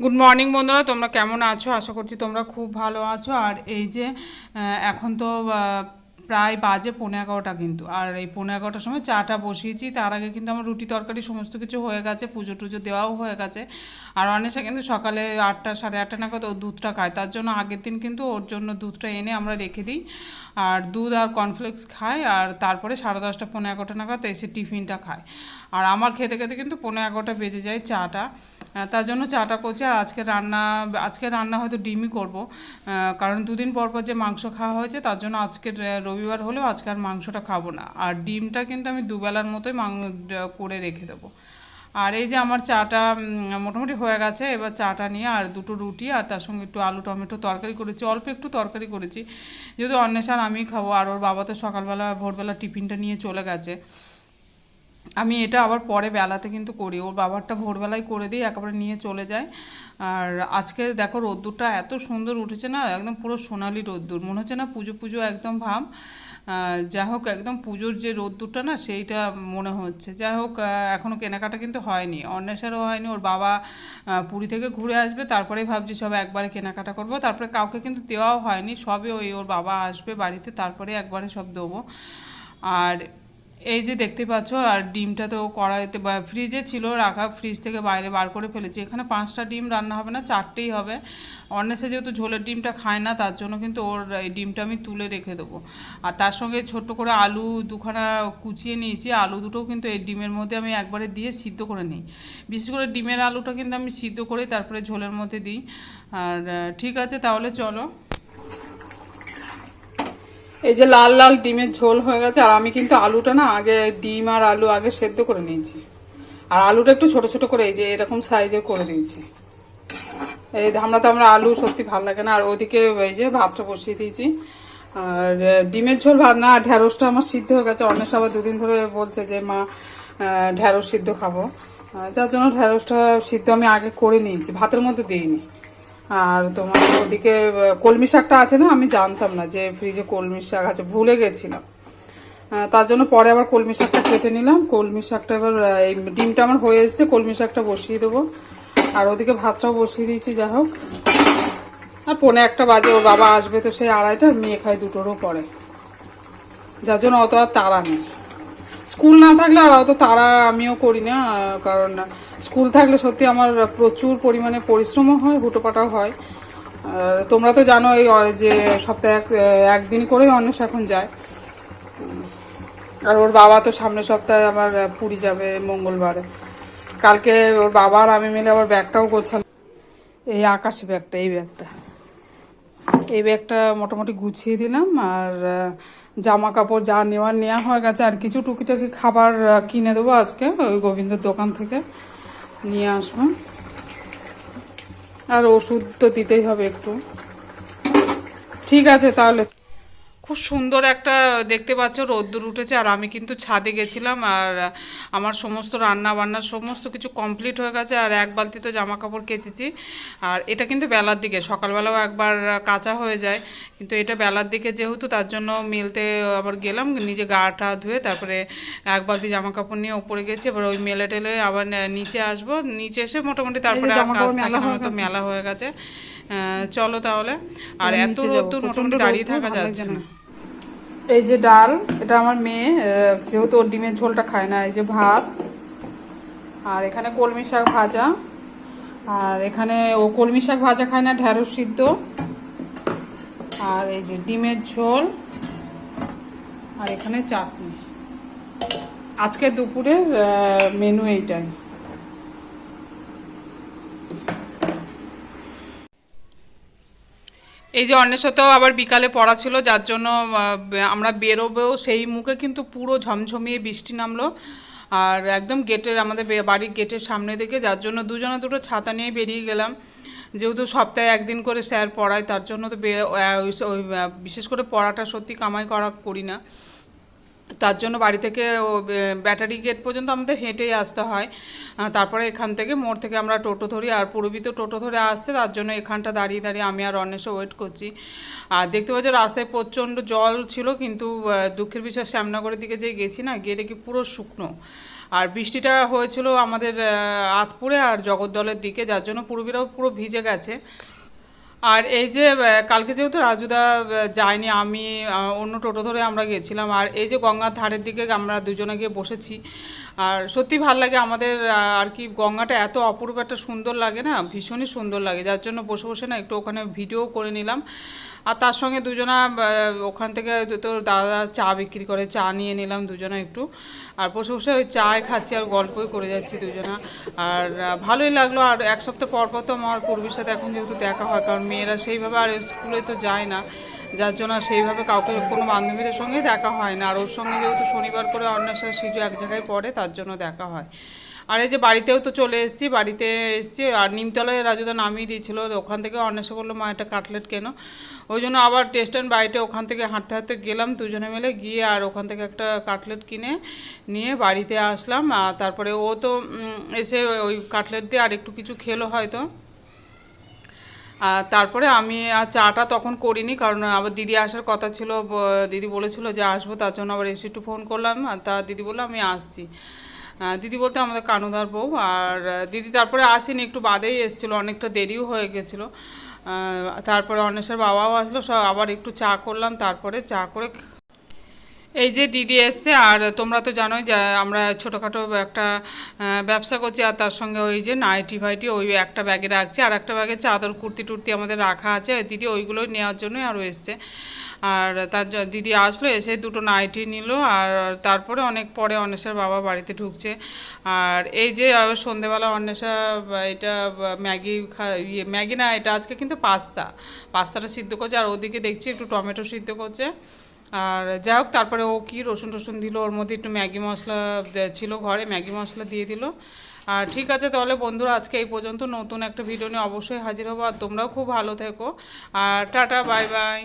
Good morning বন্ধুরা, তোমরা কেমন আছো? আশা করছি তোমরা খুব ভালো আছো। আর এই যে এখন তো প্রায় বাজে 11:15 কিন্তু। আর এই 11:15টার সময় চাটা বসিয়েছি। তার আগে কিন্তু আমার রুটি তরকারি সমস্ত কিছু হয়ে গেছে, পুজো টুজো দেওয়াও হয়ে গেছে। আর অনেসা কিন্তু সকালে 8টা 8:30 নাগাদ ও দুধটা খায়, তার জন্য আগের দিন কিন্তু ওর জন্য দুধটা এনে আমরা রেখে দিই। আর দুধ আর কর্নফ্লেক্স খায়, আর তারপরে 10:30 11:15 নাগাদ এসে টিফিনটা খায়। আর আমার খেতে খেতে কিন্তু 11:15 বেজে যায় চাটা। তার জন্য চাটা করছি। আর আজকে রান্না হয়তো ডিমই করব, কারণ দুদিন পর পর যে মাংস খাওয়া হয়েছে, তার জন্য আজকে রবিবার হলেও আজকে আর মাংসটা খাবো না। আর ডিমটা কিন্তু আমি দুবেলার মতোই করে রেখে দেবো। আর এই যে আমার চাটা মোটামুটি হয়ে গেছে। এবার চাটা নিয়ে আর দুটো রুটি, আর তার সঙ্গে একটু আলু টমেটো তরকারি করেছি, অল্প একটু তরকারি করেছি, যেহেতু অন্বেষণ আমি খাবো। আর ওর বাবা তো সকালবেলা ভোরবেলা টিফিনটা নিয়ে চলে গেছে। আমি এটা আবার পরে বেলাতে কিন্তু করি, ওর বাবারটা ভোরবেলায় করে দিই, একেবারে নিয়ে চলে যায়। আর আজকে দেখো রোদ্দুরটা এত সুন্দর উঠেছে না, একদম পুরো সোনালি রোদ্দুর, মনে হচ্ছে না পুজো পুজো একদম ভাব। যাই হোক, একদম পুজোর যে রোদ্দুরটা না, সেইটা মনে হচ্ছে। যাই হোক, এখনও কেনাকাটা কিন্তু হয়নি, অন্বেষারও হয়নি। ওর বাবা পুরী থেকে ঘুরে আসবে, তারপরে ভাবছি সব একবারে কেনাকাটা করব। তারপরে কাউকে কিন্তু দেওয়াও হয়নি, সবে ওর বাবা আসবে বাড়িতে, তারপরে একবারে সব দেবো। আর এই যে দেখতে পাচ্ছ, আর ডিমটা তো কড়াইতে ফ্রিজে ছিল রাখা, ফ্রিজ থেকে বাইরে বার করে ফেলেছি। এখানে 5টা ডিম রান্না হবে না, 4টেই হবে। অন্যেসে যেহেতু ঝোলের ডিমটা খায় না, তার জন্য কিন্তু ওর এই ডিমটা আমি তুলে রেখে দেবো। আর তার সঙ্গে ছোট্ট করে আলু দুখানা কুচিয়ে নিয়েছি, আলু দুটোও কিন্তু এই ডিমের মধ্যে আমি একবারে দিয়ে সিদ্ধ করে নিই। বিশেষ করে ডিমের আলুটা কিন্তু আমি সিদ্ধ করেই তারপরে ঝোলের মধ্যে দিই। আর ঠিক আছে, তাহলে চলো। এই যে লাল লাল ডিমের ঝোল হয়ে গেছে। আর আমি কিন্তু আলুটা না আগে, ডিম আর আলু আগে সেদ্ধ করে নিয়েছি। আর আলুটা একটু ছোট ছোট করে এই যে এরকম সাইজের করে দিয়েছি। এই আমরা আলু সত্যি ভালো লাগে না। আর ওদিকে এই যে ভাতটা বসিয়ে দিয়েছি। আর ডিমের ঝোল ভাত না, ঢ্যাঁড়সটা আমার সিদ্ধ হয়ে গেছে। অনেক সবাই দুদিন ধরে বলছে যে মা ঢ্যাঁড়স সিদ্ধ খাবো, যার জন্য ঢ্যাঁড়সটা সিদ্ধ আমি আগে করে নিয়েছি, ভাতের মধ্যে দিইনি। আর তোমার ওদিকে কলমি শাকটা আছে না, আমি জানতাম না যে ফ্রিজে কলমি শাক আছে, ভুলে গেছিলাম। তার জন্য পরে আবার কলমি শাকটা কেটে নিলাম। কলমি শাকটা এবার এই ডিমটা আমার হয়ে এসছে, কলমি শাকটা বসিয়ে দেবো। আর ওদিকে ভাতটাও বসিয়ে দিয়েছি। যাই হোক, আর 1:45 বাজে, ওর বাবা আসবে তো সেই 2:30, মেয়ে খায় 2টোরও পরে, যার জন্য অত আর তাড়া নেই। স্কুল না থাকলে আর অত তাড়া আমিও করি না, কারণ স্কুল থাকলে সত্যি আমার প্রচুর পরিমাণে পরিশ্রমও হয়, হুটোপাটাও হয়। তোমরা তো জানো এই যে সপ্তাহে একদিন করেই অন্বেষ এখন যায়। আর ওর বাবা তো সামনের সপ্তাহে আবার পুরী যাবে মঙ্গলবারে। কালকে ওর বাবা আর আমি মিলে আবার ব্যাগটাও গোছালাম। এই আকাশি ব্যাগটা, এই ব্যাগটা মোটামুটি গুছিয়ে দিলাম। আর জামা কাপড় যা নেওয়া হয়ে গেছে। আর কিছু টুকিটাকি খাবার কিনে দেবো আজকে, ওই গোবিন্দের দোকান থেকে নিয়ে আসবো। আর ওষুধ তো দিতেই হবে একটু। ঠিক আছে তাহলে। খুব সুন্দর একটা দেখতে পাচ্ছ রোদ্দুর উঠেছে। আর আমি কিন্তু ছাদে গেছিলাম, আর আমার সমস্ত রান্না বান্নার সমস্ত কিছু কমপ্লিট হয়ে গেছে। আর এক বালতি তো জামা কাপড় কেচেছি। আর এটা কিন্তু বেলার দিকে, সকালবেলাও একবার কাচা হয়ে যায়, কিন্তু এটা বেলার দিকে যেহেতু, তার জন্য মেলতে আবার গেলাম, নিজে গাটা ধুয়ে তারপরে এক বালতি জামা কাপড় নিয়ে ওপরে গেছি। এবার ওই মেলে টেলে আবার নিচে আসবো, নিচে এসে মোটামুটি তারপরে আর কাজ থাকে না, হয়তো মেলা হয়ে গেছে। চলো তাহলে। আর এত রোদ্দুর মোটামুটি দাঁড়িয়ে থাকা যাচ্ছে না। এই যে ডাল, এটা আমার মেয়ে যেহেতু ওর ডিমের ঝোলটা খায় না। এই যে ভাত, আর এখানে কলমি শাক ভাজা, আর এখানে ও কলমি শাক ভাজা খায় না, ঢ্যাঁড়স সিদ্ধ, আর এই যে ডিমের ঝোল, আর এখানে চাটনি। আজকে দুপুরের মেনু এইটাই। এই যে অন্বেষাতেও আবার বিকালে পড়া ছিল, যার জন্য আমরা বেরোবেও সেই মুখে কিন্তু পুরো ঝমঝমিয়ে বৃষ্টি নামলো। আর একদম গেটের, আমাদের বাড়ির গেটের সামনে দিকে, যার জন্য দুটো ছাতা নিয়ে বেরিয়ে গেলাম। যেহেতু সপ্তাহে একদিন করে স্যার পড়ায়, তার জন্য তো বিশেষ করে পড়াটা সত্যি কামাই করি না, তার জন্য বাড়ি থেকে ব্যাটারি গেট পর্যন্ত আমাদের হেঁটেই আসতে হয়। তারপরে এখান থেকে মোড় থেকে আমরা টোটো ধরি, আর পূর্বী তো টোটো ধরে আসছে, তার জন্য এখানটা দাঁড়িয়ে দাঁড়িয়ে আমি আর অন্বেষা ওয়েট করছি। আর দেখতে পাচ্ছি রাস্তায় প্রচণ্ড জল ছিল, কিন্তু দুঃখের বিষয় শ্যামনগরের দিকে যে গেছি না, গিয়ে দেখি পুরো শুকনো। আর বৃষ্টিটা হয়েছিল আমাদের আতপুরে আর জগদ্দলের দিকে, যার জন্য পূর্বীরাও পুরো ভিজে গেছে। আর এই যে কালকে যেহেতু রাজুদা যায়নি, আমি অন্য টোটো ধরে আমরা গেছিলাম। আর এই যে গঙ্গার ধারের দিকে আমরা দুজনে গিয়ে বসেছি। আর সত্যি ভাল লাগে আমাদের, আর কি গঙ্গাটা এত অপূর্ব একটা সুন্দর লাগে না, ভীষণই সুন্দর লাগে, যার জন্য বসে বসে না একটু ওখানে ভিডিও করে নিলাম। আর তার সঙ্গে দুজনা ওখান থেকে তো দাদা চা বিক্রি করে, চা নিয়ে নিলাম দুজনা একটু। আর বসে বসে ওই চায় খাচ্ছি আর গল্পই করে যাচ্ছি দুজনা। আর ভালোই লাগলো। আর এক সপ্তাহ পর পর তো আমার পূর্বের সাথে এখন যেহেতু দেখা হয়, কারণ মেয়েরা সেইভাবে আর স্কুলে তো যায় না, যার জন্য সেইভাবে কাউকে কোনো বান্ধবীদের সঙ্গে দেখা হয় না। আর ওর সঙ্গে যেহেতু শনিবার করে অন্বেষা সিজু এক জায়গায় পড়ে, তার জন্য দেখা হয়। আর এই যে বাড়িতেও তো চলে এসেছি, বাড়িতে এসেছি। আর নিমতলায় রাজুদা নামিয়ে দিয়েছিল, ওখান থেকে অন্বেষা বললো মা একটা কাটলেট কেন, ওই জন্য আবার টেস্ট অ্যান্ড বাইটে ওখান থেকে হাঁটতে হাঁটতে গেলাম দুজনে মিলে গিয়ে, আর ওখান থেকে একটা কাটলেট কিনে নিয়ে বাড়িতে আসলাম। আর তারপরে ও তো এসে ওই কাটলেট দিয়ে আর একটু কিছু খেলো হয়তো। আর তারপরে আমি আর চাটা তখন করিনি, কারণ আবার দিদি আসার কথা ছিল, দিদি বলেছিল যে আসবো, তার জন্য আবার এসে একটু ফোন করলাম। আর তা দিদি বললো আমি আসছি। দিদি বলতে আমাদের কানুদার বউ। আর দিদি তারপরে আসেনি, একটু বাদেই এসেছিলো, অনেকটা দেরিও হয়ে গেছিলো। তারপরে অন্বেষার বাবাও আসলো, সব আবার একটু চা করলাম, তারপরে চা করে এই যে দিদি এসছে। আর তোমরা তো জানোই যে আমরা ছোটোখাটো একটা ব্যবসা করছি, আর তার সঙ্গে ওই যে নাইটি ফাইটি ওই একটা ব্যাগে রাখছি, আর একটা ব্যাগে চাদর কুর্তি টুর্তি আমাদের রাখা আছে। দিদি ওইগুলোই নেওয়ার জন্যই আরও এসছে। আর দিদি আসলো, এসে দুটো নাইটি নিল। আর তারপরে অনেক পরে অন্বেষার বাবা বাড়িতে ঢুকছে। আর এই যে সন্ধেবেলা অন্বেষা এটা ম্যাগি ম্যাগি না, এটা আজকে কিন্তু পাস্তাটা সিদ্ধ করছে। আর ওদিকে দেখছি একটু টমেটো সিদ্ধ করছে। আর যাই হোক, তারপরে ও কি রসুন টসুন দিল, ওর মধ্যে একটু ম্যাগি মশলা ছিল ঘরে, ম্যাগি মশলা দিয়ে দিল। আর ঠিক আছে তাহলে বন্ধুরা, আজকে এই পর্যন্ত। নতুন একটা ভিডিও নিয়ে অবশ্যই হাজির হবো। আর তোমরাও খুব ভালো থেকো। আর টাটা, বাই বাই।